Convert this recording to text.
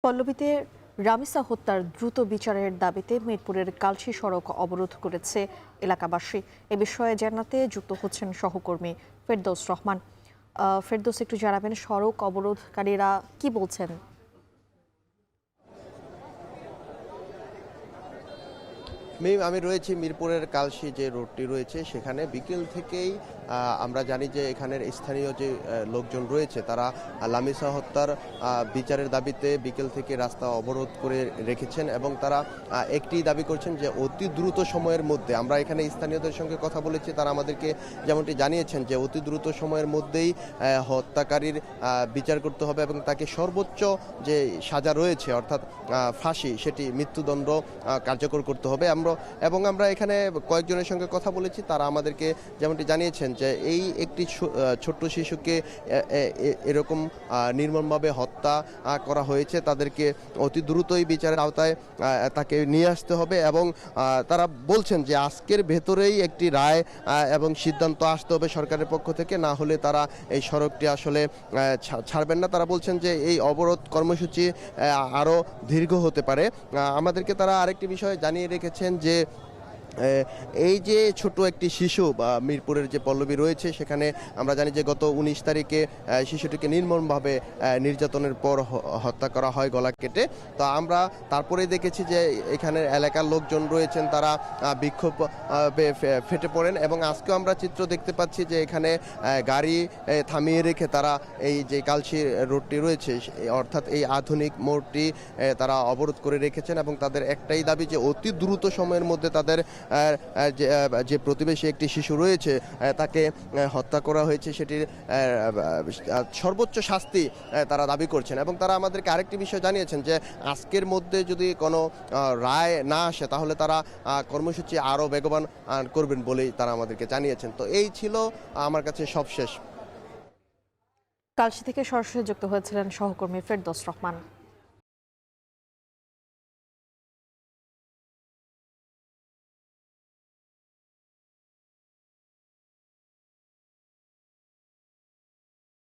পল্লবীতে রামিসা হত্যার দ্রুত বিচারের দাবিতে মিরপুরের কালশী সড়ক অবরোধ করেছে এলাকাবাসী। এ বিষয়ে জানাতে যুক্ত হচ্ছেন সহকর্মী ফেরদৌস রহমান। ফেরদৌস, একটু জানাবেন সড়ক অবরোধকারীরা কি বলছেন? আমি রয়েছি মিরপুরের কালশী যে রোডটি রয়েছে সেখানে। বিকেল থেকেই আমরা জানি যে এখানের স্থানীয় যে লোকজন রয়েছে তারা লামিসা হত্যার বিচারের দাবিতে বিকেল থেকে রাস্তা অবরোধ করে রেখেছেন এবং তারা একটি দাবি করছেন যে অতি দ্রুত সময়ের মধ্যে, আমরা এখানে স্থানীয়দের সঙ্গে কথা বলেছি, তারা আমাদেরকে যেমনটি জানিয়েছেন যে অতি দ্রুত সময়ের মধ্যেই হত্যাকারীর বিচার করতে হবে এবং তাকে সর্বোচ্চ যে সাজা রয়েছে অর্থাৎ ফাঁসি, সেটি মৃত্যুদণ্ড কার্যকর করতে হবে। আমরা এখানে কয়েকজনের সঙ্গে কথা বলেছি, তারা আমাদেরকে যেমনটি জানিয়েছেন যে এই একটি ছোট্ট শিশুকে এরকম নির্মমভাবে হত্যা করা হয়েছে, তাদেরকে অতি দ্রুতই বিচারের আওতায় তাকে নিয়ে আসতে হবে এবং তারা বলছেন যে আজকের ভেতরেই একটি রায় এবং সিদ্ধান্ত আসতে হবে সরকারের পক্ষ থেকে, না হলে তারা এই সড়কটি আসলে ছাড়বেন না। তারা বলছেন যে এই অবরোধ কর্মসূচি আরও দীর্ঘ হতে পারে। আমাদেরকে তারা আরেকটি বিষয় জানিয়ে রেখেছেন যে এই যে ছোট একটি শিশু বা মিরপুরের যে পল্লবী রয়েছে সেখানে আমরা জানি যে গত 19 তারিখে শিশুটিকে নির্মমভাবে নির্যাতনের পর হত্যা করা হয় গলা কেটে। তো আমরা তারপরে দেখেছি যে এখানের এলাকার লোকজন রয়েছেন তারা বিক্ষোভ ফেটে পড়েন এবং আজকেও আমরা চিত্র দেখতে পাচ্ছি যে এখানে গাড়ি থামিয়ে রেখে তারা এই যে কালশী রোডটি রয়েছে অর্থাৎ এই আধুনিক মোড়টি তারা অবরোধ করে রেখেছেন এবং তাদের একটাই দাবি যে অতি দ্রুত সময়ের মধ্যে তাদের যে প্রতিবেশী একটি শিশু রয়েছে তাকে হত্যা করা হয়েছে সেটির সর্বোচ্চ শাস্তি তারা দাবি করছেন এবং তারা আমাদেরকে আরেকটি বিষয় জানিয়েছেন যে আজকের মধ্যে যদি কোনো রায় না আসে তাহলে তারা কর্মসূচি আরও বেগবান করবেন বলেই তারা আমাদেরকে জানিয়েছেন। তো এই ছিল আমার কাছে সবশেষ। কালশী থেকে সরাসরি যুক্ত হয়েছিলেন সহকর্মী ফেরদৌস রহমান।